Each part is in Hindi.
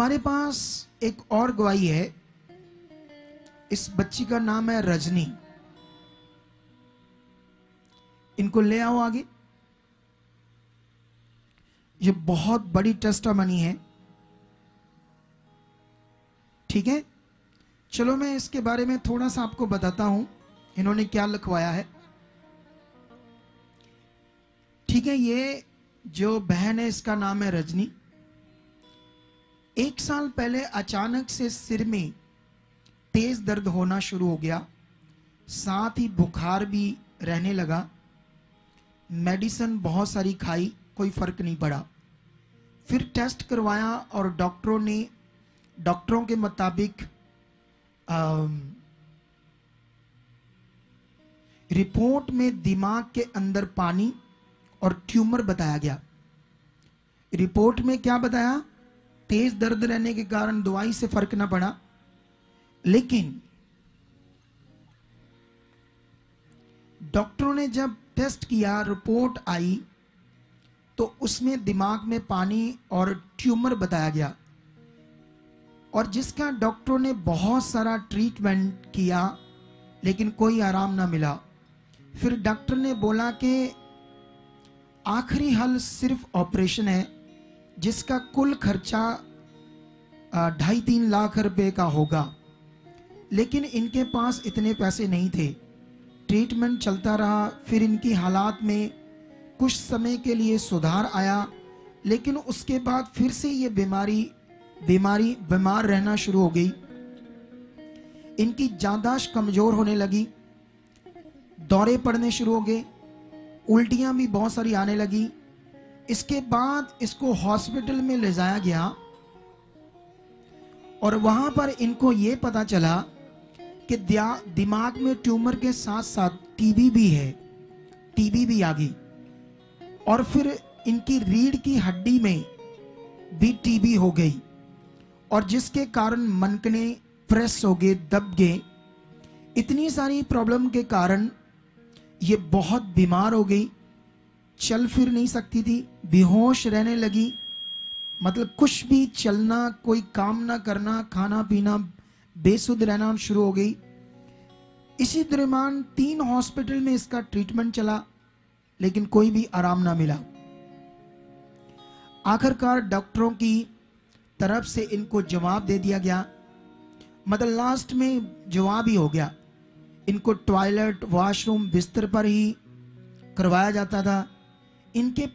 हमारे पास एक और गवाही है। इस बच्ची का नाम है रजनी। इनको ले आओ आगे। ये बहुत बड़ी टेस्टामनी है, ठीक है। चलो मैं इसके बारे में थोड़ा सा आपको बताता हूं, इन्होंने क्या लिखवाया है। ठीक है, ये जो बहन है इसका नाम है रजनी। 1 साल पहले अचानक से सिर में तेज दर्द होना शुरू हो गया, साथ ही बुखार भी रहने लगा। मेडिसिन बहुत सारी खाई, कोई फर्क नहीं पड़ा। फिर टेस्ट करवाया और डॉक्टरों के मुताबिक रिपोर्ट में दिमाग के अंदर पानी और ट्यूमर बताया गया। रिपोर्ट में क्या बताया? तेज दर्द रहने के कारण दवाई से फर्क ना पड़ा, लेकिन डॉक्टरों ने जब टेस्ट किया, रिपोर्ट आई तो उसमें दिमाग में पानी और ट्यूमर बताया गया, और जिसका डॉक्टरों ने बहुत सारा ट्रीटमेंट किया लेकिन कोई आराम ना मिला। फिर डॉक्टर ने बोला कि आखिरी हल सिर्फ ऑपरेशन है, जिसका कुल खर्चा 2.5-3 लाख रुपए का होगा। लेकिन इनके पास इतने पैसे नहीं थे। ट्रीटमेंट चलता रहा। फिर इनकी हालात में कुछ समय के लिए सुधार आया, लेकिन उसके बाद फिर से ये बीमार रहना शुरू हो गई। इनकी याददाश्त कमजोर होने लगी, दौरे पड़ने शुरू हो गए, उल्टियां भी बहुत सारी आने लगी। इसके बाद इसको हॉस्पिटल में ले जाया गया और वहां पर इनको यह पता चला कि दिमाग में ट्यूमर के साथ साथ टीबी भी है, टीबी भी आ गई। और फिर इनकी रीढ़ की हड्डी में भी टीबी हो गई, और जिसके कारण मनकने प्रेस हो गए, दब गए। इतनी सारी प्रॉब्लम के कारण ये बहुत बीमार हो गई, चल फिर नहीं सकती थी, बेहोश रहने लगी। मतलब कुछ भी चलना, कोई काम ना करना, खाना पीना, बेसुध रहना शुरू हो गई। इसी दरमियान 3 हॉस्पिटल में इसका ट्रीटमेंट चला, लेकिन कोई भी आराम ना मिला। आखिरकार डॉक्टरों की तरफ से इनको जवाब दे दिया गया, मतलब लास्ट में जवाब ही हो गया। इनको टॉयलेट, वॉशरूम बिस्तर पर ही करवाया जाता था। इनके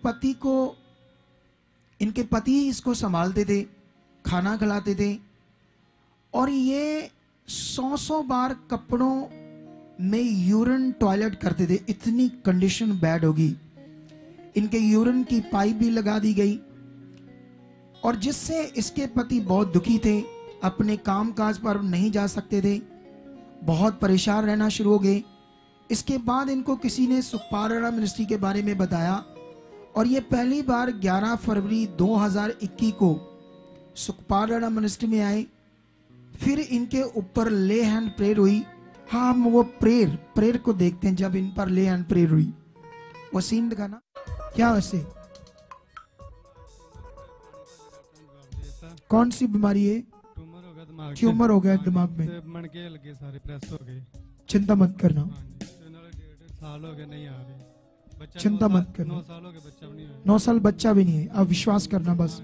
पति ही इसको संभालते थे, खाना खिलाते थे, और ये 100 बार कपड़ों में यूरिन टॉयलेट करते थे। इतनी कंडीशन बैड होगी। इनके यूरिन की पाइप भी लगा दी गई, और जिससे इसके पति बहुत दुखी थे, अपने कामकाज पर नहीं जा सकते थे, बहुत परेशान रहना शुरू हो गए। इसके बाद इनको किसी ने सुखपाल मिनिस्ट्री के बारे में बताया, और ये पहली बार 11 फरवरी 2021 को सुखपाल मिनिस्ट्री में आए। फिर इनके ऊपर ले हैंड प्रेयर हुई। हाँ, हम वो प्रेयर को देखते हैं जब इन पर ले हैंड प्रेयर हुई। वो सीन दिखाना। क्या वैसे कौन सी बीमारी है? ट्यूमर हो गया दिमाग में, मणके लगे सारे प्रेस हो गए। चिंता मत करना, 1.5 साल हो गए नहीं आ रही। चिंता मत करना। 9 साल हो गए बच्चा भी नहीं है। 9 साल बच्चा भी नहीं है। अब विश्वास करना बस।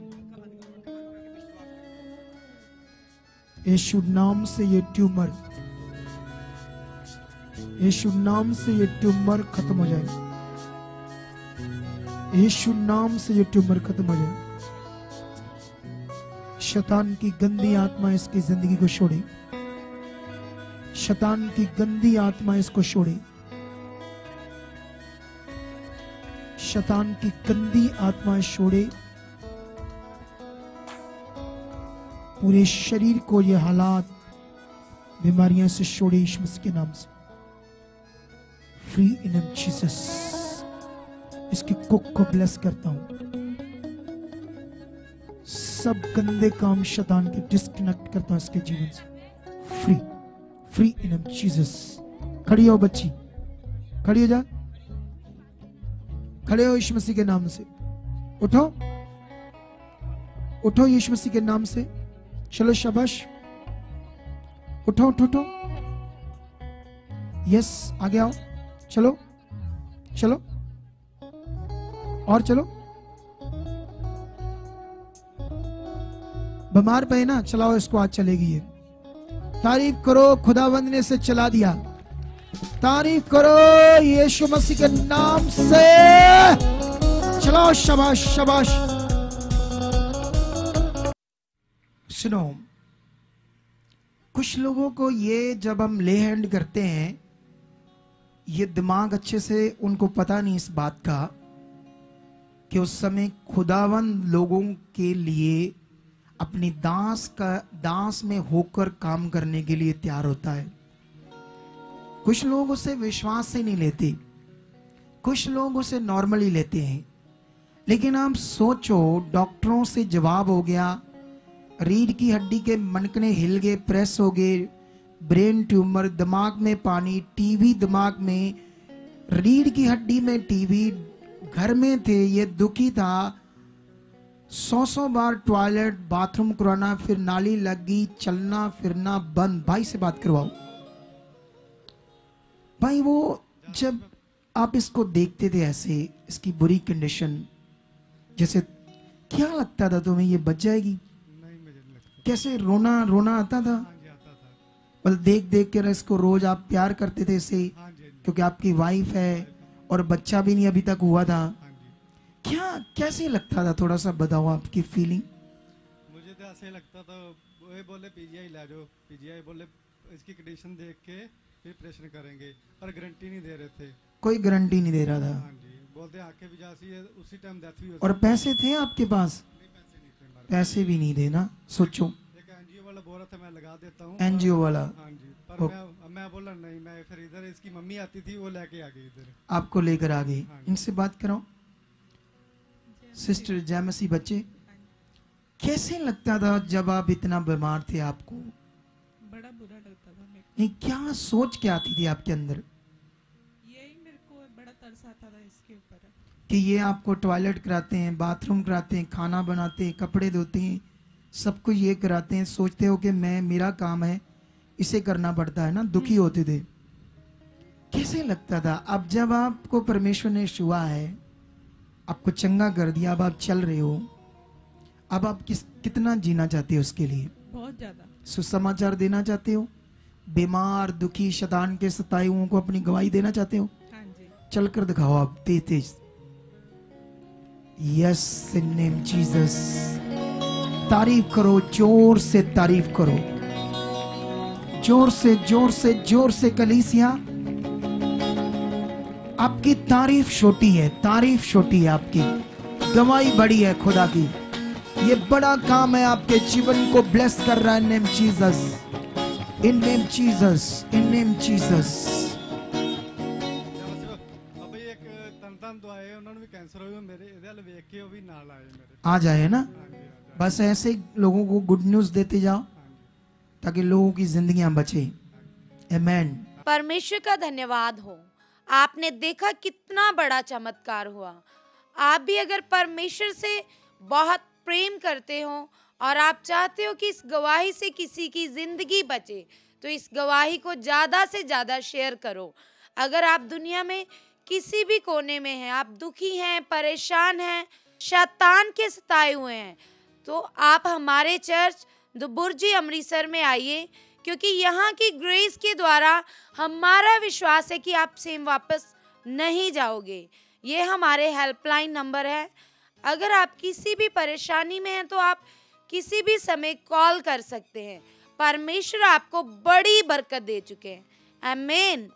यीशु नाम से ये ट्यूमर, यीशु नाम से ये ट्यूमर खत्म हो जाए। यीशु नाम से ये ट्यूमर खत्म हो जाए। शैतान की गंदी आत्मा इसकी जिंदगी को छोड़े। शैतान की गंदी आत्मा इसको छोड़े। शैतान की गंदी आत्मा छोड़े। पूरे शरीर को ये हालात, बीमारियां से छोड़े यीशु मसीह के नाम से। Free in Jesus. इसकी कुक को ब्लेस करता हूं। सब गंदे काम शैतान के डिस्कनेक्ट करता हूं इसके जीवन से। Free in Jesus. खड़ी हो बच्ची, खड़ी हो जा, खड़े हो यीशु मसीह के नाम से। उठो, उठो यीशु मसीह के नाम से। चलो शाबाश, उठो उठो उठो, यस आगे आओ, चलो चलो और चलो। बीमार पे ना, चलाओ इसको, आज चलेगी ये। तारीफ करो, खुदावंद ने इसे चला दिया। तारीफ करो यीशु मसीह के नाम से। चलाओ, शाबाश शाबाश। सुनो, कुछ लोगों को ये जब हम ले हैंड करते हैं, ये दिमाग अच्छे से उनको पता नहीं इस बात का कि उस समय खुदावंद लोगों के लिए अपनी दास में होकर काम करने के लिए तैयार होता है। कुछ लोग उसे विश्वास से नहीं लेते, कुछ लोग उसे नॉर्मली लेते हैं। लेकिन आप सोचो, डॉक्टरों से जवाब हो गया, रीढ़ की हड्डी के मनकने हिल गए, प्रेस हो गए, ब्रेन ट्यूमर, दिमाग में पानी, टीवी दिमाग में, रीढ़ की हड्डी में टीवी, घर में थे, ये दुखी था, 100 बार टॉयलेट बाथरूम करवाना, फिर नाली लग गई, चलना फिरना बंद। भाई से बात करवाओ। भाई वो जब आप इसको देखते थे ऐसे, इसकी बुरी कंडीशन, जैसे क्या लगता था तुम्हें ये बच जाएगी? नहीं, मुझे नहीं लगता। कैसे रोना रोना आता था? हाँ जी, आता था। बल देख देख कर इसको रोज आप प्यार करते थे इसे, हाँ जी, हाँ जी, क्योंकि आपकी वाइफ है और बच्चा भी नहीं अभी तक हुआ था। हाँ जी। क्या कैसे लगता था, थोड़ा सा बताओ आपकी फीलिंग। मुझे तो ऐसे ही लगता था, वो बोले पीजीआई ला जाओ, पीजीआई बोले इसकी कंडीशन देख के फिर ऑपरेशन करेंगे, और गारंटी नहीं दे रहे थे। कोई गारंटी नहीं दे रहा था। हाँ जी, बोलते आके भी जासी है, उसी टाइम डेथ भी हो और सकती है। पैसे थे आपके पास? नहीं, पैसे नहीं थे हमारे पैसे भी नहीं देना, सोचो। पास। एक एनजीओ वाला बोल रहा था मैं लगा देता हूँ, एनजीओ वाला हाँ जी, पर मैं बोला नहीं, मैं फिर इधर इसकी मम्मी आती थी, वो लेके आ गई इधर। आपको लेकर आ गए। हाँ। इनसे बात करो। सिस्टर जय मसीह, बच्चे कैसे लगता था जब आप इतना बीमार थे? आपको बड़ा बुरा लगता था मेरे नहीं, क्या सोच क्या आती थी आपके अंदर को। यही मेरे को बड़ा तरस आता था इसके ऊपर। कि ये आपको टॉयलेट कराते हैं, बाथरूम कराते हैं, खाना बनाते हैं, कपड़े धोते हैं, सब कुछ ये कराते हैं, सोचते हो कि मेरा काम है, इसे करना पड़ता है ना, दुखी होते थे। कैसे लगता था? अब जब आपको परमेश्वर ने छुआ है, आपको चंगा कर दिया, अब आप चल रहे हो, अब आप कितना जीना चाहते हो उसके लिए? बहुत ज्यादा। सुसमाचार देना चाहते हो? बीमार दुखी शैतान के सताए हुओं को अपनी गवाही देना चाहते हो? हाँ जी। चलकर दिखाओ आप, तेज तेज। Yes, in name Jesus. तारीफ करो, जोर से तारीफ करो, जोर से जोर से जोर से। कलीसिया, आपकी तारीफ छोटी है, तारीफ छोटी है, आपकी गवाही बड़ी है खुदा की। ये बड़ा काम है, आपके जीवन को ब्लेस कर रहा है। नेम जीसस, इन नेम जीसस, इन नेम जीसस। अब एक तन तो आए, उन्होंने भी कैंसर हुई, मेरे इधर वेख के वो भी नाल आए मेरे। आ जाए ना, हाँ जी, हाँ जी, बस ऐसे ही लोगों को गुड न्यूज देते जाओ हाँ जी। ताकि लोगों की जिंदगियां बचे। आमेन। परमेश्वर का धन्यवाद हो। आपने देखा कितना बड़ा चमत्कार हुआ। आप भी अगर परमेश्वर से बहुत प्रेम करते हो और आप चाहते हो कि इस गवाही से किसी की जिंदगी बचे, तो इस गवाही को ज़्यादा से ज़्यादा शेयर करो। अगर आप दुनिया में किसी भी कोने में हैं, आप दुखी हैं, परेशान हैं, शैतान के सताए हुए हैं, तो आप हमारे चर्च द बुर्जी अमृतसर में आइए, क्योंकि यहाँ की ग्रेस के द्वारा हमारा विश्वास है कि आप सेम वापस नहीं जाओगे। ये हमारे हेल्पलाइन नंबर है। अगर आप किसी भी परेशानी में हैं तो आप किसी भी समय कॉल कर सकते हैं। परमेश्वर आपको बड़ी बरकत दे चुके हैं। आमीन।